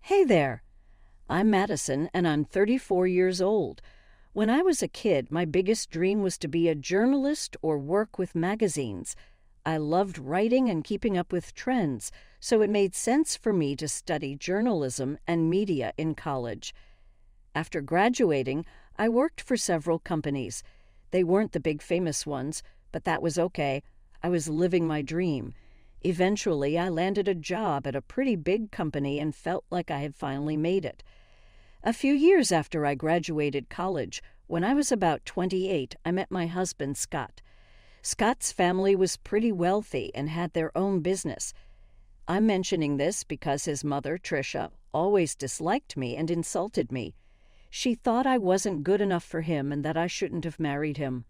Hey there, I'm Madison and I'm 34 years old. When I was a kid, my biggest dream was to be a journalist or work with magazines. I loved writing and keeping up with trends, so it made sense for me to study journalism and media in college. After graduating, I worked for several companies. They weren't the big famous ones, but that was okay. I was living my dream. Eventually, I landed a job at a pretty big company and felt like I had finally made it. A few years after I graduated college, when I was about 28, I met my husband, Scott. Scott's family was pretty wealthy and had their own business. I'm mentioning this because his mother, Tricia, always disliked me and insulted me. She thought I wasn't good enough for him and that I shouldn't have married him.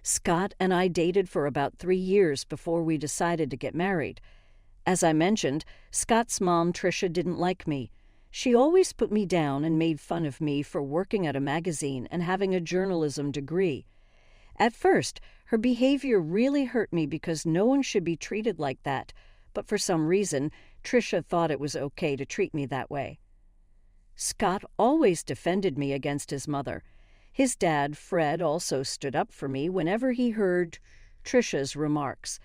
Scott and I dated for about 3 years before we decided to get married. As I mentioned, Scott's mom, Tricia, didn't like me. She always put me down and made fun of me for working at a magazine and having a journalism degree. At first, her behavior really hurt me because no one should be treated like that, but for some reason, Tricia thought it was okay to treat me that way. Scott always defended me against his mother. His dad, Fred, also stood up for me whenever he heard Tricia's remarks.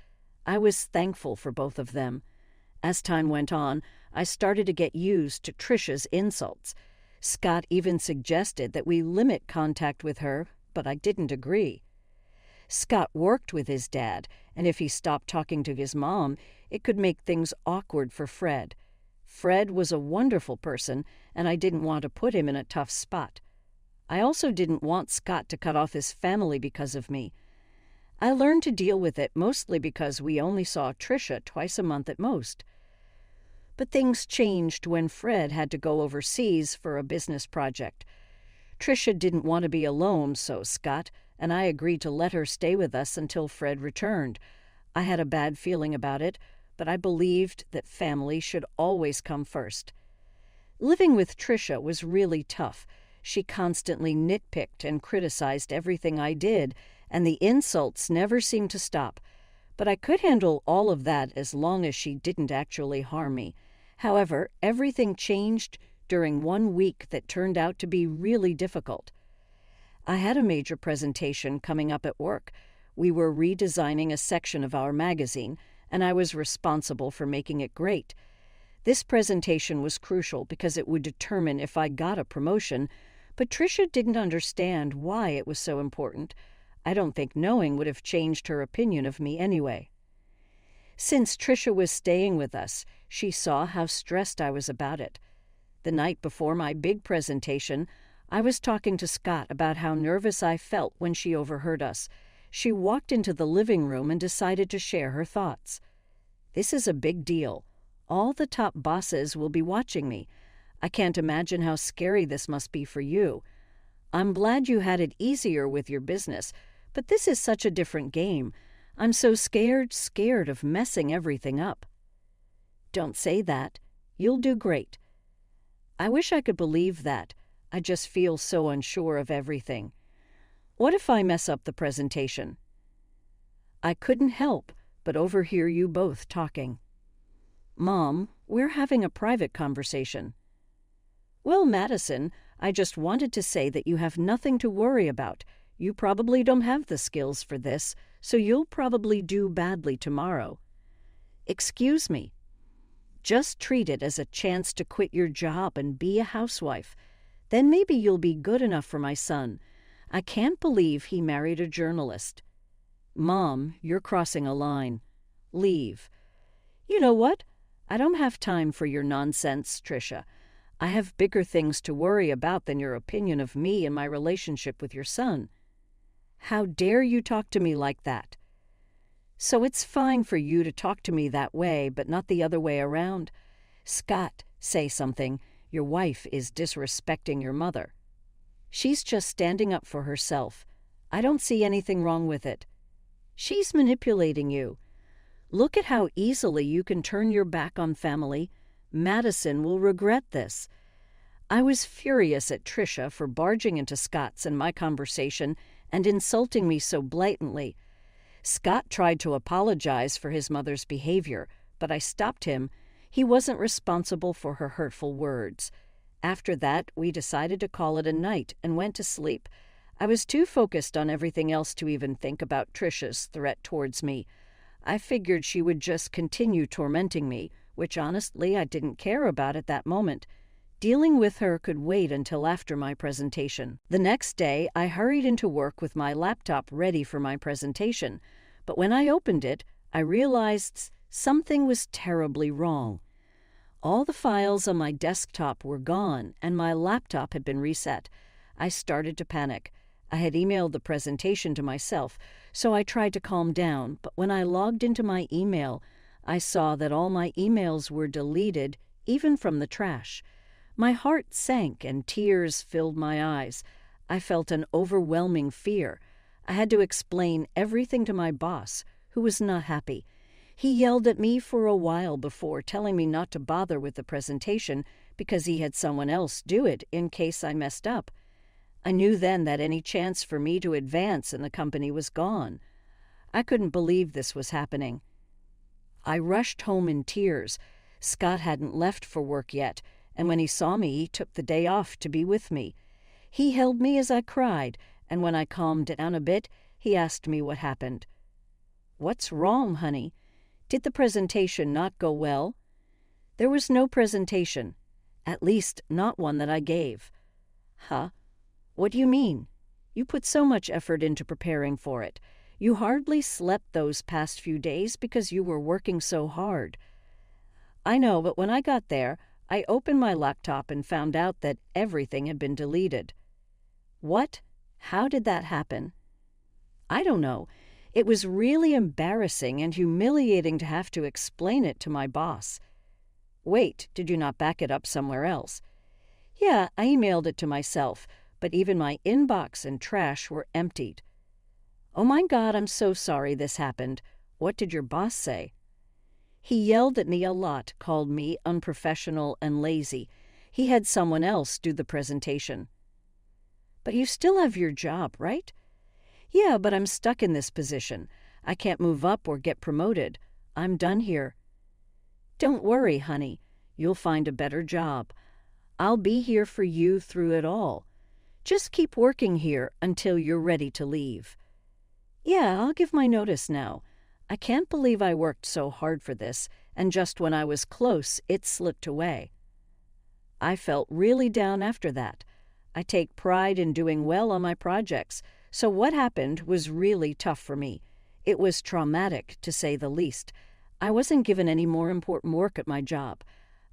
I was thankful for both of them. As time went on, I started to get used to Tricia's insults. Scott even suggested that we limit contact with her, but I didn't agree. Scott worked with his dad, and if he stopped talking to his mom, it could make things awkward for Fred. Fred was a wonderful person, and I didn't want to put him in a tough spot. I also didn't want Scott to cut off his family because of me. I learned to deal with it mostly because we only saw Tricia twice a month at most. But things changed when Fred had to go overseas for a business project. Tricia didn't want to be alone, so Scott and I agreed to let her stay with us until Fred returned. I had a bad feeling about it, but I believed that family should always come first. Living with Tricia was really tough. She constantly nitpicked and criticized everything I did, and the insults never seemed to stop. But I could handle all of that as long as she didn't actually harm me. However, everything changed during one week that turned out to be really difficult. I had a major presentation coming up at work. We were redesigning a section of our magazine, and I was responsible for making it great. This presentation was crucial because it would determine if I got a promotion, but Tricia didn't understand why it was so important. I don't think knowing would have changed her opinion of me anyway. Since Tricia was staying with us, she saw how stressed I was about it. The night before my big presentation, I was talking to Scott about how nervous I felt when she overheard us. She walked into the living room and decided to share her thoughts. "This is a big deal. All the top bosses will be watching me. I can't imagine how scary this must be for you. I'm glad you had it easier with your business, but this is such a different game. I'm so scared of messing everything up." "Don't say that. You'll do great." I wish I could believe that. I just feel so unsure of everything. What if I mess up the presentation? I couldn't help but overhear you both talking. "Mom, we're having a private conversation." "Well, Madison, I just wanted to say that you have nothing to worry about. You probably don't have the skills for this, so you'll probably do badly tomorrow." "Excuse me." "Just treat it as a chance to quit your job and be a housewife. Then maybe you'll be good enough for my son. I can't believe he married a journalist." "Mom, you're crossing a line. Leave." "You know what? I don't have time for your nonsense, Tricia. I have bigger things to worry about than your opinion of me and my relationship with your son." "How dare you talk to me like that?" "So it's fine for you to talk to me that way, but not the other way around? Scott, say something. Your wife is disrespecting your mother." "She's just standing up for herself. I don't see anything wrong with it." "She's manipulating you. Look at how easily you can turn your back on family. Madison will regret this." I was furious at Tricia for barging into Scott's and my conversation and insulting me so blatantly. Scott tried to apologize for his mother's behavior, but I stopped him. He wasn't responsible for her hurtful words. After that, we decided to call it a night and went to sleep. I was too focused on everything else to even think about Trisha's threat towards me. I figured she would just continue tormenting me, which honestly I didn't care about at that moment. Dealing with her could wait until after my presentation. The next day, I hurried into work with my laptop ready for my presentation, but when I opened it, I realized something was terribly wrong. All the files on my desktop were gone, and my laptop had been reset. I started to panic. I had emailed the presentation to myself, so I tried to calm down, but when I logged into my email, I saw that all my emails were deleted, even from the trash. My heart sank and tears filled my eyes. I felt an overwhelming fear. I had to explain everything to my boss, who was not happy. He yelled at me for a while before telling me not to bother with the presentation because he had someone else do it in case I messed up. I knew then that any chance for me to advance in the company was gone. I couldn't believe this was happening. I rushed home in tears. Scott hadn't left for work yet, and when he saw me, he took the day off to be with me. He held me as I cried, and when I calmed down a bit, he asked me what happened. "What's wrong, honey? Did the presentation not go well?" "There was no presentation. At least, not one that I gave." "Huh? What do you mean? You put so much effort into preparing for it. You hardly slept those past few days because you were working so hard." "I know, but when I got there, I opened my laptop and found out that everything had been deleted." "What? How did that happen?" "I don't know. It was really embarrassing and humiliating to have to explain it to my boss." "Wait, did you not back it up somewhere else?" "Yeah, I emailed it to myself, but even my inbox and trash were emptied." "Oh my God, I'm so sorry this happened. What did your boss say?" "He yelled at me a lot, called me unprofessional and lazy. He had someone else do the presentation." "But you still have your job, right?" "Yeah, but I'm stuck in this position. I can't move up or get promoted. I'm done here." "Don't worry, honey. You'll find a better job. I'll be here for you through it all. Just keep working here until you're ready to leave." "Yeah, I'll give my notice now. I can't believe I worked so hard for this, and just when I was close, it slipped away." I felt really down after that. I take pride in doing well on my projects, so what happened was really tough for me. It was traumatic, to say the least. I wasn't given any more important work at my job.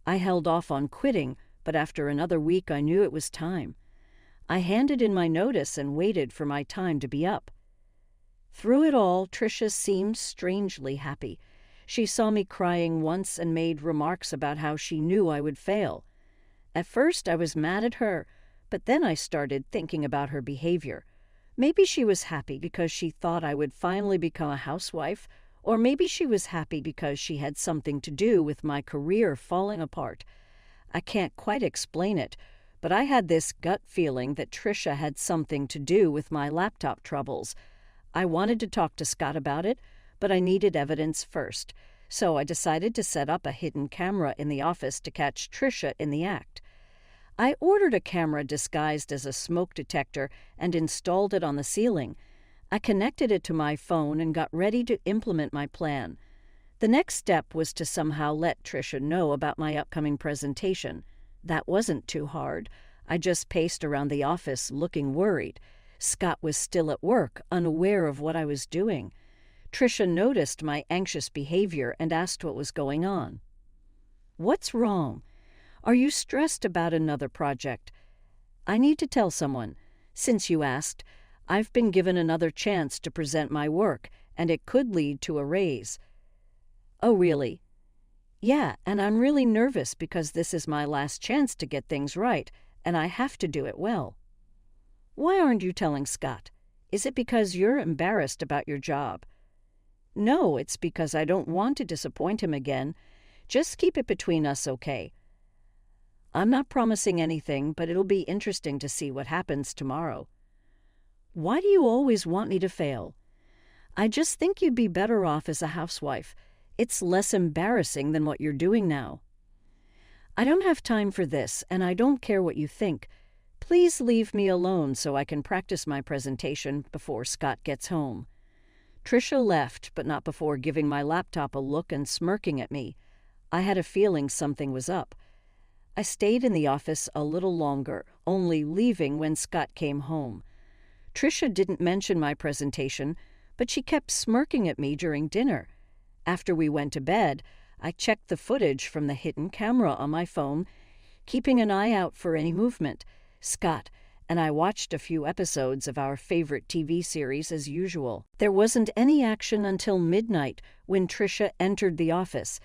I held off on quitting, but after another week I knew it was time. I handed in my notice and waited for my time to be up. Through it all, Tricia seemed strangely happy. She saw me crying once and made remarks about how she knew I would fail. At first I was mad at her, but then I started thinking about her behavior. Maybe she was happy because she thought I would finally become a housewife, or maybe she was happy because she had something to do with my career falling apart. I can't quite explain it, but I had this gut feeling that Tricia had something to do with my laptop troubles. I wanted to talk to Scott about it, but I needed evidence first, so I decided to set up a hidden camera in the office to catch Tricia in the act. I ordered a camera disguised as a smoke detector and installed it on the ceiling. I connected it to my phone and got ready to implement my plan. The next step was to somehow let Tricia know about my upcoming presentation. That wasn't too hard. I just paced around the office looking worried. Scott was still at work, unaware of what I was doing. Tricia noticed my anxious behavior and asked what was going on. "What's wrong? Are you stressed about another project?" "I need to tell someone. Since you asked, I've been given another chance to present my work, and it could lead to a raise." "Oh, really?" "Yeah, and I'm really nervous because this is my last chance to get things right, and I have to do it well." "Why aren't you telling Scott? Is it because you're embarrassed about your job?" "No, it's because I don't want to disappoint him again. Just keep it between us, okay?" "I'm not promising anything, but it'll be interesting to see what happens tomorrow." "Why do you always want me to fail?" "I just think you'd be better off as a housewife. It's less embarrassing than what you're doing now." I don't have time for this, and I don't care what you think. Please leave me alone so I can practice my presentation before Scott gets home." Trisha left, but not before giving my laptop a look and smirking at me. I had a feeling something was up. I stayed in the office a little longer, only leaving when Scott came home. Trisha didn't mention my presentation, but she kept smirking at me during dinner. After we went to bed, I checked the footage from the hidden camera on my phone, keeping an eye out for any movement. Scott and I watched a few episodes of our favorite TV series as usual. There wasn't any action until midnight when Trisha entered the office.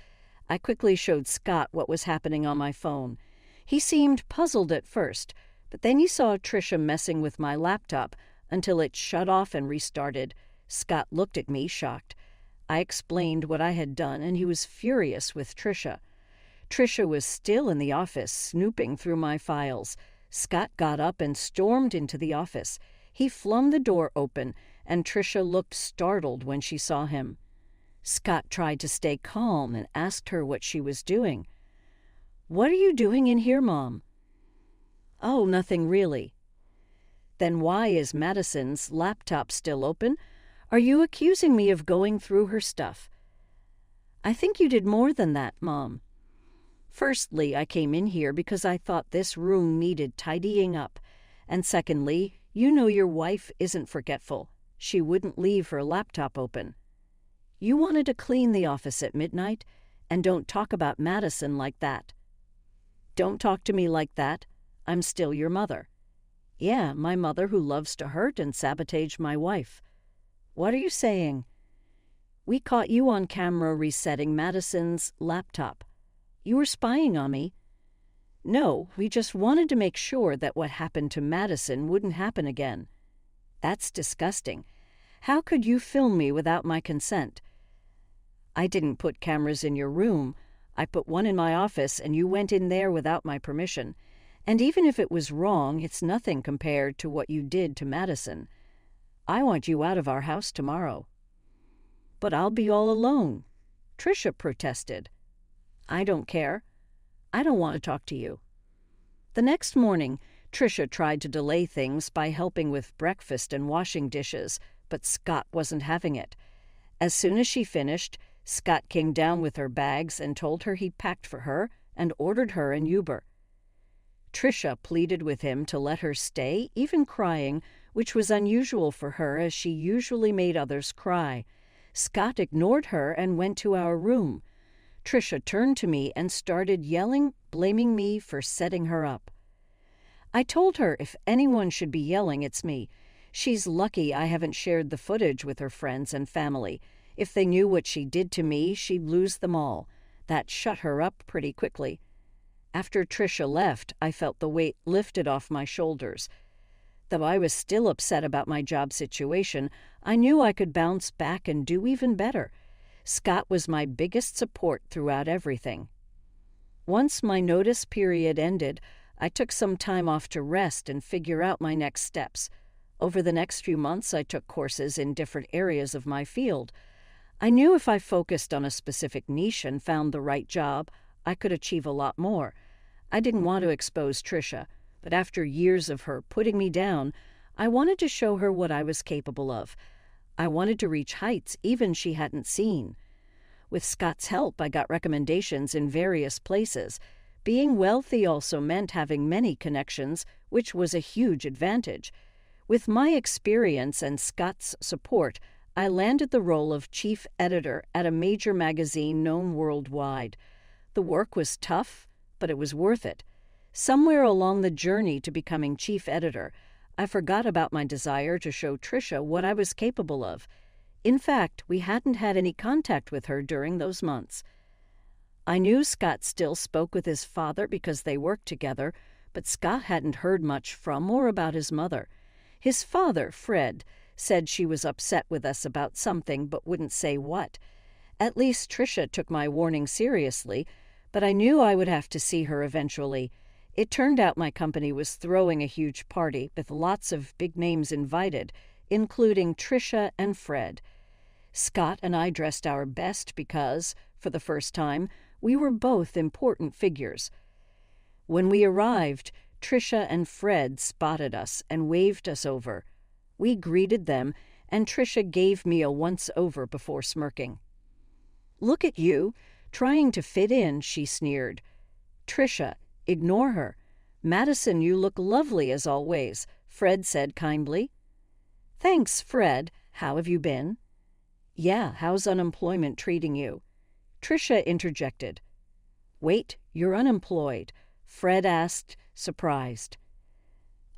I quickly showed Scott what was happening on my phone. He seemed puzzled at first, but then he saw Trisha messing with my laptop until it shut off and restarted. Scott looked at me, shocked. I explained what I had done, and he was furious with Trisha. Trisha was still in the office, snooping through my files. Scott got up and stormed into the office. He flung the door open, and Trisha looked startled when she saw him. Scott tried to stay calm and asked her what she was doing. "What are you doing in here, Mom?" "Oh, nothing really." "Then why is Madison's laptop still open? Are you accusing me of going through her stuff?" "I think you did more than that, Mom. Firstly, I came in here because I thought this room needed tidying up. And secondly, you know your wife isn't forgetful. She wouldn't leave her laptop open. You wanted to clean the office at midnight, and don't talk about Madison like that." "Don't talk to me like that. I'm still your mother." "Yeah, my mother who loves to hurt and sabotage my wife." "What are you saying?" "We caught you on camera resetting Madison's laptop. You were spying on me." "No, we just wanted to make sure that what happened to Madison wouldn't happen again." "That's disgusting. How could you film me without my consent?" "I didn't put cameras in your room. I put one in my office, and you went in there without my permission. And even if it was wrong, it's nothing compared to what you did to Madison. I want you out of our house tomorrow." "But I'll be all alone," Trisha protested. "I don't care. I don't want to talk to you." The next morning, Trisha tried to delay things by helping with breakfast and washing dishes, but Scott wasn't having it. As soon as she finished, Scott came down with her bags and told her he'd packed for her and ordered her an Uber. Trisha pleaded with him to let her stay, even crying, which was unusual for her as she usually made others cry. Scott ignored her and went to our room. Trisha turned to me and started yelling, blaming me for setting her up. I told her if anyone should be yelling, it's me. She's lucky I haven't shared the footage with her friends and family. If they knew what she did to me, she'd lose them all. That shut her up pretty quickly. After Trisha left, I felt the weight lifted off my shoulders. Though I was still upset about my job situation, I knew I could bounce back and do even better. Scott was my biggest support throughout everything. Once my notice period ended, I took some time off to rest and figure out my next steps. Over the next few months, I took courses in different areas of my field. I knew if I focused on a specific niche and found the right job, I could achieve a lot more. I didn't want to expose Trisha, but after years of her putting me down, I wanted to show her what I was capable of. I wanted to reach heights even she hadn't seen. With Scott's help, I got recommendations in various places. Being wealthy also meant having many connections, which was a huge advantage. With my experience and Scott's support, I landed the role of chief editor at a major magazine known worldwide. The work was tough, but it was worth it. Somewhere along the journey to becoming chief editor, I forgot about my desire to show Trisha what I was capable of. In fact, we hadn't had any contact with her during those months. I knew Scott still spoke with his father because they worked together, but Scott hadn't heard much from or about his mother. His father, Fred, said she was upset with us about something but wouldn't say what. At least Trisha took my warning seriously, but I knew I would have to see her eventually. It turned out my company was throwing a huge party with lots of big names invited, including Trisha and Fred. Scott and I dressed our best because, for the first time, we were both important figures. When we arrived, Trisha and Fred spotted us and waved us over. We greeted them, and Trisha gave me a once-over before smirking. "Look at you, trying to fit in," she sneered. "Trisha, ignore her. Madison, you look lovely as always," Fred said kindly. "Thanks, Fred. How have you been?" "Yeah, how's unemployment treating you?" Trisha interjected. "Wait, you're unemployed?" Fred asked, surprised.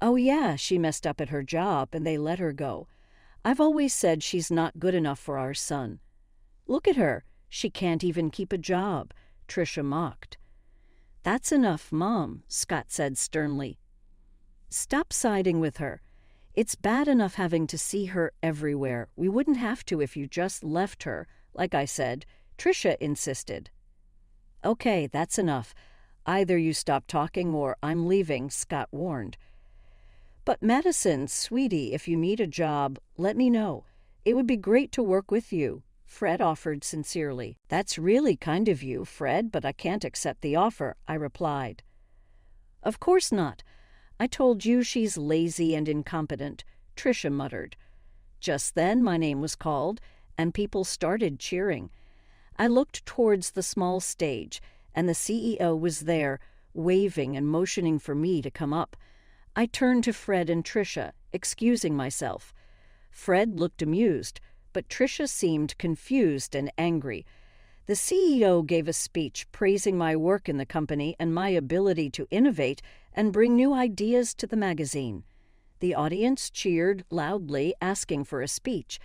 "Oh yeah, she messed up at her job and they let her go. I've always said she's not good enough for our son." "Look at her. She can't even keep a job," Trisha mocked. "That's enough, Mom," Scott said sternly. "Stop siding with her. It's bad enough having to see her everywhere. We wouldn't have to if you just left her, like I said," Trisha insisted. "Okay, that's enough. Either you stop talking or I'm leaving," Scott warned. "But Madison, sweetie, if you need a job, let me know. It would be great to work with you," Fred offered sincerely. "That's really kind of you, Fred, but I can't accept the offer," I replied. "Of course not. I told you she's lazy and incompetent," Trisha muttered. Just then my name was called, and people started cheering. I looked towards the small stage, and the CEO was there, waving and motioning for me to come up. I turned to Fred and Trisha, excusing myself. Fred looked amused, but Trisha seemed confused and angry. The CEO gave a speech praising my work in the company and my ability to innovate and bring new ideas to the magazine. The audience cheered loudly, asking for a speech.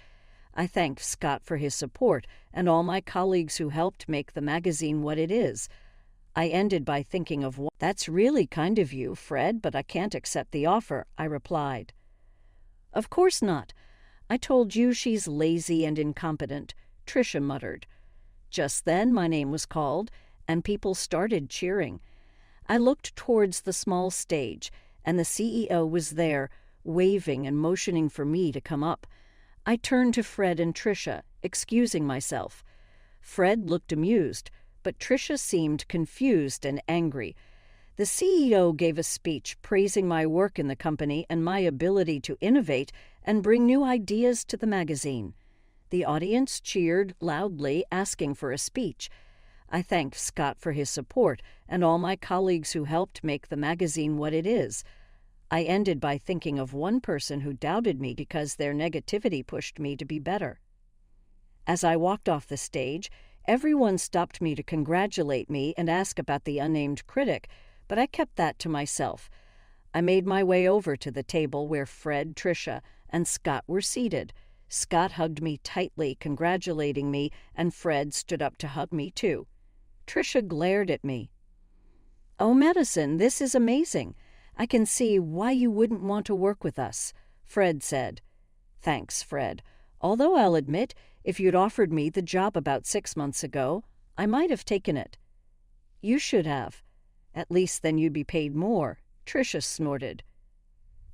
I thanked Scott for his support and all my colleagues who helped make the magazine what it is. I ended by thinking of what. "That's really kind of you, Fred, but I can't accept the offer," I replied. "Of course not. I told you she's lazy and incompetent," Trisha muttered. Just then my name was called, and people started cheering. I looked towards the small stage, and the CEO was there, waving and motioning for me to come up. I turned to Fred and Trisha, excusing myself. Fred looked amused, but Trisha seemed confused and angry. The CEO gave a speech praising my work in the company and my ability to innovate and bring new ideas to the magazine. The audience cheered loudly, asking for a speech. I thanked Scott for his support and all my colleagues who helped make the magazine what it is. I ended by thinking of one person who doubted me because their negativity pushed me to be better. As I walked off the stage, everyone stopped me to congratulate me and ask about the unnamed critic, but I kept that to myself. I made my way over to the table where Fred, Trisha, and Scott were seated. Scott hugged me tightly, congratulating me, and Fred stood up to hug me too. Trisha glared at me. "Oh, Madison, this is amazing. I can see why you wouldn't want to work with us," Fred said. "Thanks, Fred. Although I'll admit, if you'd offered me the job about 6 months ago, I might have taken it." "You should have. At least then you'd be paid more," Trisha snorted.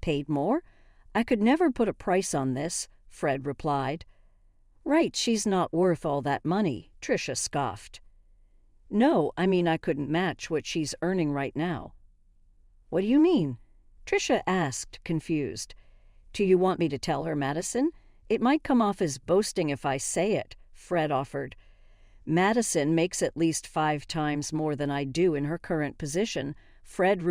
"Paid more? I could never put a price on this," Fred replied. "Right, she's not worth all that money," Trisha scoffed. "No, I mean I couldn't match what she's earning right now." "What do you mean?" Trisha asked, confused. "Do you want me to tell her, Madison? It might come off as boasting if I say it," Fred offered. "Madison makes at least 5 times more than I do in her current position," Fred